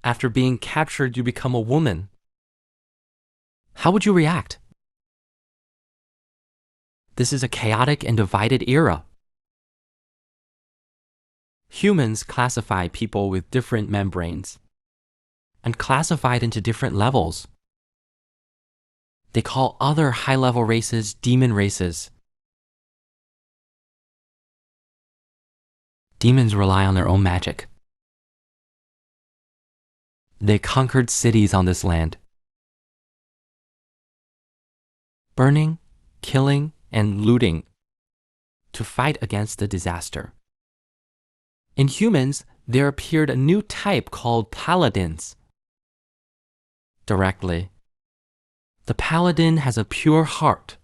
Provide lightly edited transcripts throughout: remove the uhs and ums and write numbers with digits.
After being captured, you become a woman. How would you react? This is a chaotic and divided era. Humans classify people with different membranes and classified into different levels. They call other high-level races demon races. Demons rely on their own magic. They conquered cities on this land, burning, killing, and looting to fight against the disaster. In humans, there appeared a new type called paladins. Directly, the paladin has a pure heart,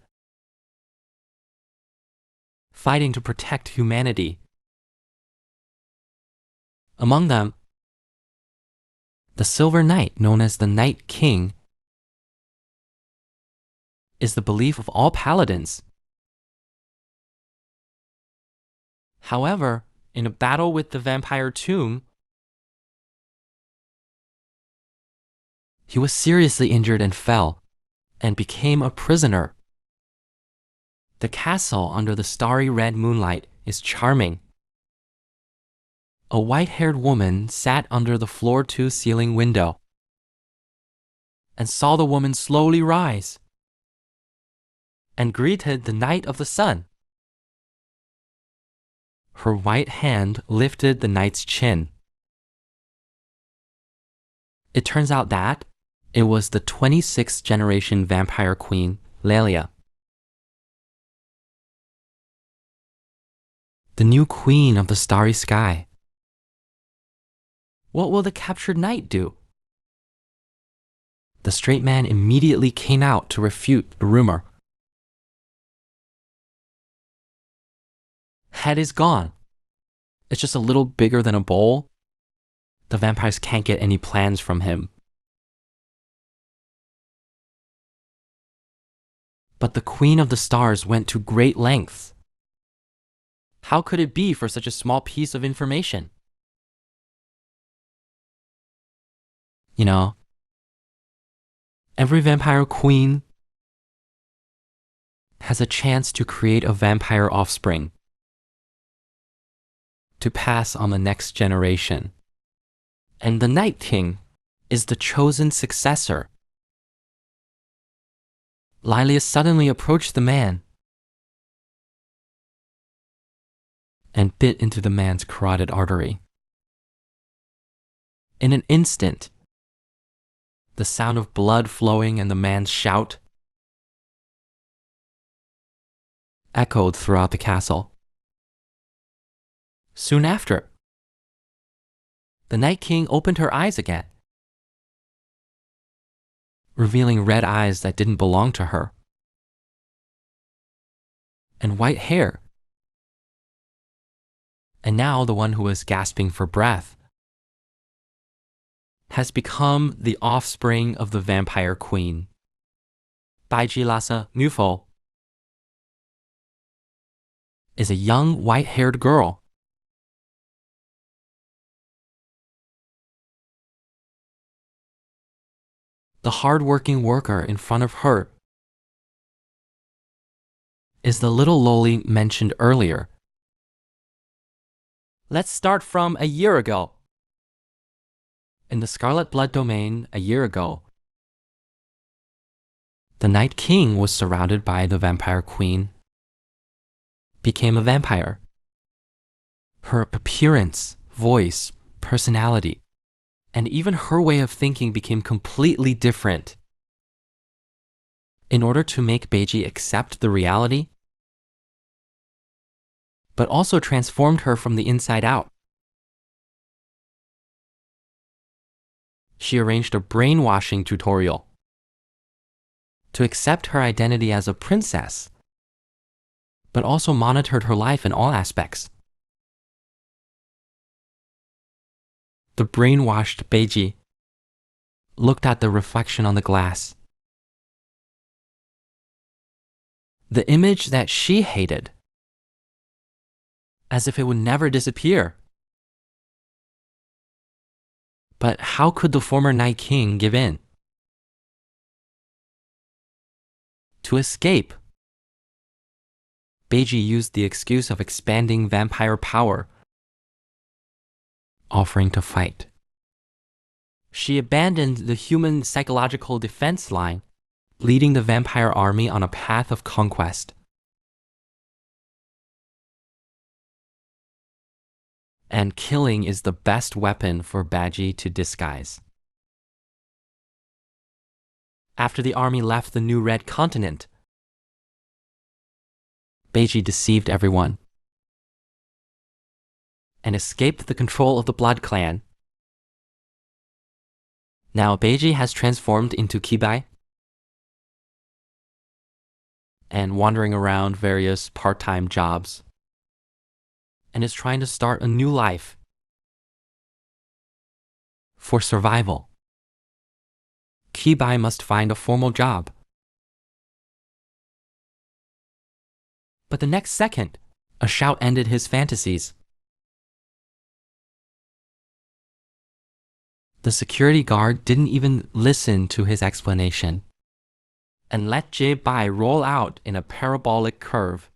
fighting to protect humanity. Among them, the Silver Knight, known as the Night King, is the belief of all paladins. However, in a battle with the vampire tomb, he was seriously injured and fell, and became a prisoner. The castle under the starry red moonlight is charming. A white-haired woman sat under the floor-to-ceiling window and saw the woman slowly rise and greeted the Knight of the Sun. Her white hand lifted the knight's chin. It turns out that it was the 26th generation vampire queen, Lelia. The new queen of the starry sky. What will the captured knight do? The straight man immediately came out to refute the rumor. Head is gone. It's just a little bigger than a bowl. The vampires can't get any plans from him. But the Queen of the Stars went to great lengths. How could it be for such a small piece of information? You know, every vampire queen has a chance to create a vampire offspring to pass on the next generation. And the Night King is the chosen successor. Lilius suddenly approached the man and bit into the man's carotid artery. In an instant, the sound of blood flowing and the man's shout echoed throughout the castle. Soon after, the Night King opened her eyes again, revealing red eyes that didn't belong to her, and white hair. And now the one who was gasping for breath has become the offspring of the vampire queen. Baiji Lhasa Nufo is a young white-haired girl. The hard-working worker in front of her is the little loli mentioned earlier. Let's start from a year ago. In the Scarlet Blood domain a year ago, the Night King was surrounded by the vampire queen, became a vampire. Her appearance, voice, personality, and even her way of thinking became completely different. In order to make Beiji accept the reality, but also transformed her from the inside out. She arranged a brainwashing tutorial to accept her identity as a princess, but also monitored her life in all aspects. The brainwashed Beiji looked at the reflection on the glass. The image that she hated, as if it would never disappear. But how could the former Night King give in? To escape, Beiji used the excuse of expanding vampire power, offering to fight. She abandoned the human psychological defense line, leading the vampire army on a path of conquest. And killing is the best weapon for Beiji to disguise. After the army left the new Red Continent, Beiji deceived everyone and escaped the control of the Blood Clan. Now Beiji has transformed into Kibai and wandering around various part-time jobs and is trying to start a new life for survival. Kibai must find a formal job. But the next second, a shout ended his fantasies. The security guard didn't even listen to his explanation and let Bai roll out in a parabolic curve.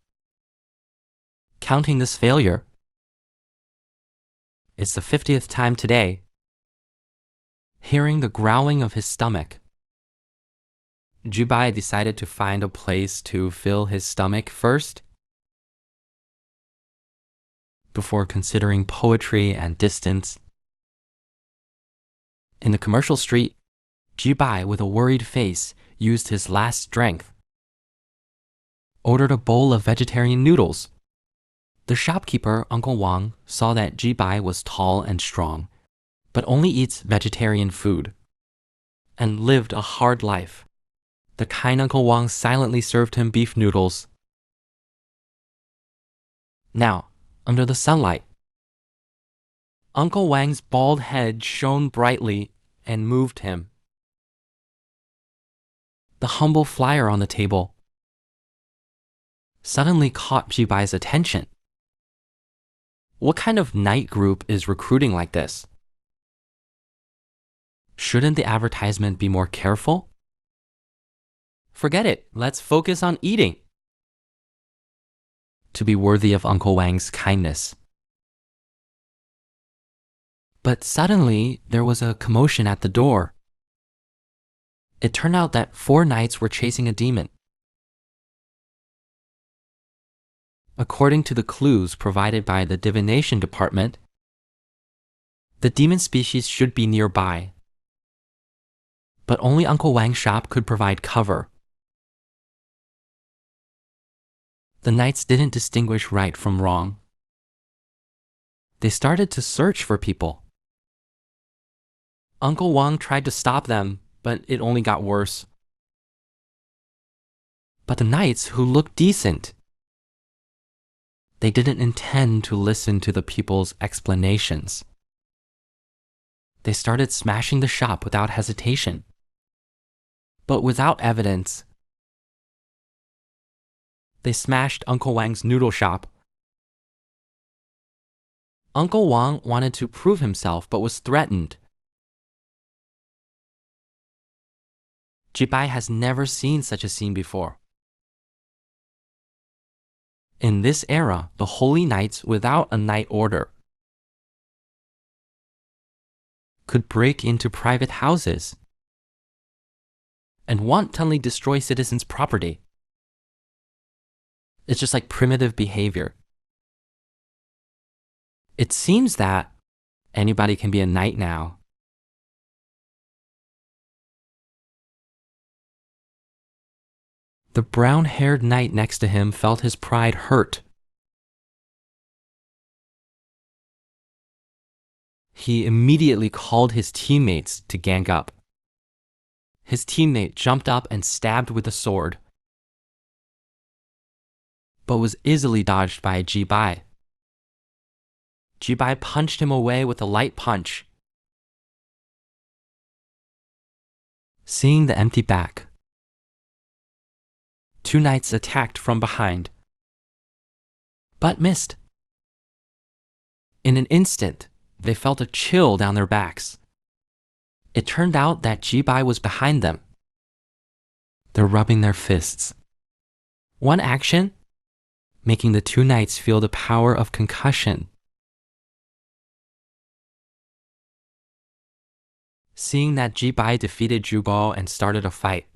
Counting this failure, it's the 50th time today. Hearing the growling of his stomach, Bai decided to find a place to fill his stomach first before considering poetry and distance. In the commercial street, Bai, with a worried face, used his last strength, ordered a bowl of vegetarian noodles. The shopkeeper, Uncle Wang, saw that Bai was tall and strong, but only eats vegetarian food, and lived a hard life. The kind Uncle Wang silently served him beef noodles. Now, under the sunlight, Uncle Wang's bald head shone brightly and moved him. The humble flyer on the table suddenly caught Bai's attention. What kind of night group is recruiting like this? Shouldn't the advertisement be more careful? Forget it, let's focus on eating. To be worthy of Uncle Wang's kindness. But suddenly, there was a commotion at the door. It turned out that 4 knights were chasing a demon. According to the clues provided by the divination department, the demon species should be nearby. But only Uncle Wang's shop could provide cover. The knights didn't distinguish right from wrong. They started to search for people. Uncle Wang tried to stop them, but it only got worse. But the knights, who looked decent, they didn't intend to listen to the people's explanations. They started smashing the shop without hesitation, but without evidence. They smashed Uncle Wang's noodle shop. Uncle Wang wanted to prove himself, but was threatened. Bai has never seen such a scene before. In this era, the holy knights without a knight order could break into private houses and wantonly destroy citizens' property. It's just like primitive behavior. It seems that anybody can be a knight now. The brown-haired knight next to him felt his pride hurt. He immediately called his teammates to gang up. His teammate jumped up and stabbed with a sword, but was easily dodged by Bai. Bai punched him away with a light punch. Seeing the empty back, 2 knights attacked from behind, but missed. In an instant, they felt a chill down their backs. It turned out that Ji-bai was behind them. They're rubbing their fists. One action, making the two knights feel the power of concussion. Seeing that Ji-bai defeated Zhubo and started a fight,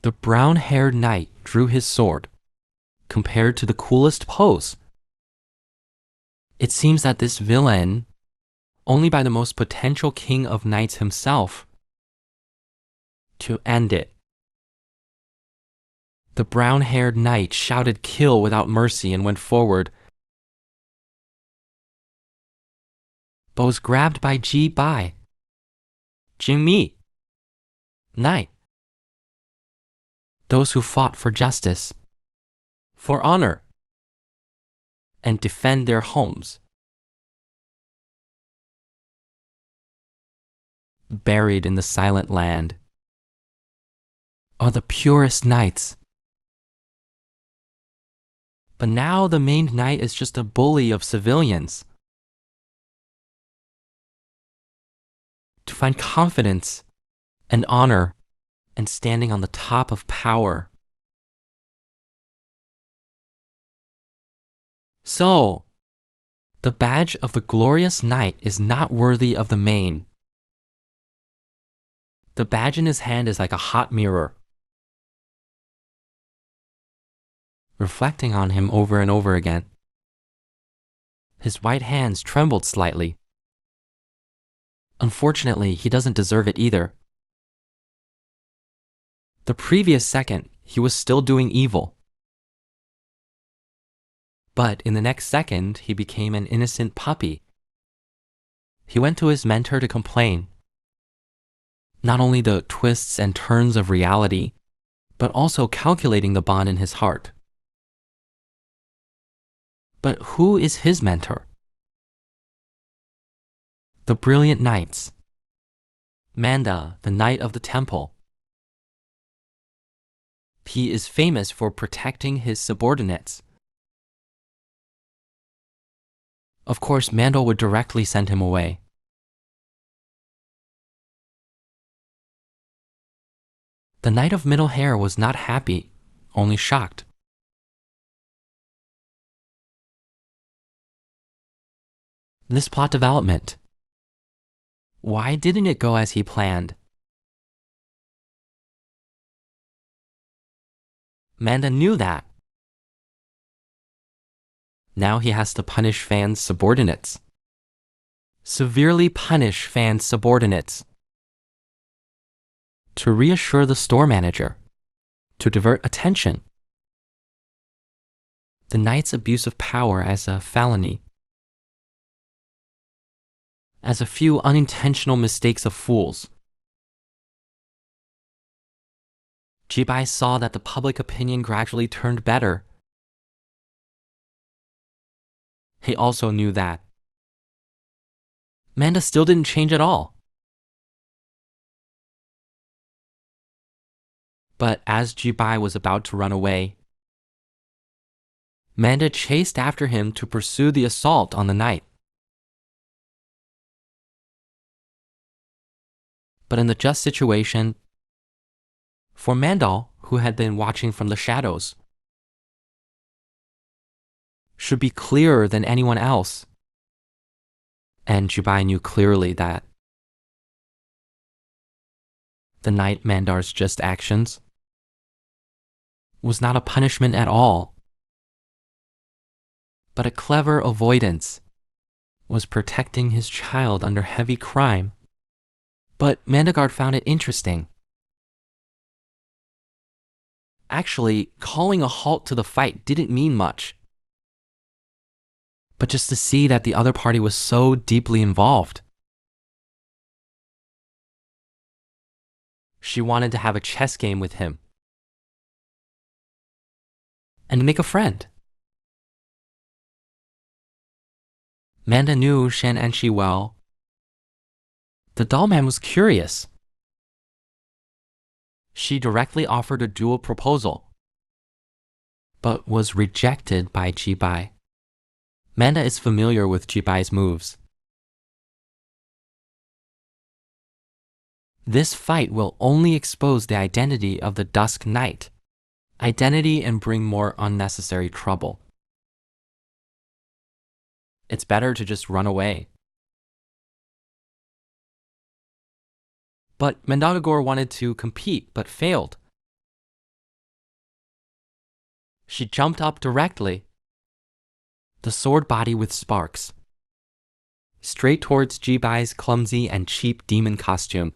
the brown-haired knight drew his sword, compared to the coolest pose. It seems that this villain, only by the most potential king of knights himself, to end it. The brown-haired knight shouted kill without mercy and went forward, but was grabbed by Ji-bai. Jingmi, knight. Those who fought for justice, for honor, and defend their homes. Buried in the silent land are the purest knights. But now the main knight is just a bully of civilians. To find confidence and honor and standing on the top of power. So, the badge of the glorious knight is not worthy of the mane. The badge in his hand is like a hot mirror, reflecting on him over and over again. His white hands trembled slightly. Unfortunately, he doesn't deserve it either. The previous second, he was still doing evil. But in the next second, he became an innocent puppy. He went to his mentor to complain. Not only the twists and turns of reality, but also calculating the bond in his heart. But who is his mentor? The brilliant knights. Manda, the knight of the temple. He is famous for protecting his subordinates. Of course, Manda would directly send him away. The Knight of Middle Hair was not happy, only shocked. This plot development. Why didn't it go as he planned? Manda knew that. Now he has to punish Fan's subordinates. Severely punish Fan's subordinates. To reassure the store manager. To divert attention. The knight's abuse of power as a felony. As a few unintentional mistakes of fools. Ji-bai saw that the public opinion gradually turned better. He also knew that Manda still didn't change at all. But as Ji-bai was about to run away, Manda chased after him to pursue the assault on the knight. But in the just situation, for Mandal, who had been watching from the shadows, should be clearer than anyone else. And Ji-bai knew clearly that the knight Mandar's just actions was not a punishment at all, but a clever avoidance, was protecting his child under heavy crime. But Mandagard found it interesting. Actually, calling a halt to the fight didn't mean much. But just to see that the other party was so deeply involved. She wanted to have a chess game with him. And make a friend. Manda knew Shen Enshi well. The doll man was curious. She directly offered a dual proposal, but was rejected by Ji-bai. Manda is familiar with Ji-bai's moves. This fight will only expose the identity of the Dusk Knight, identity and bring more unnecessary trouble. It's better to just run away. But Mandagagor wanted to compete but failed. She jumped up directly, the sword body with sparks, straight towards Jibai's clumsy and cheap demon costume.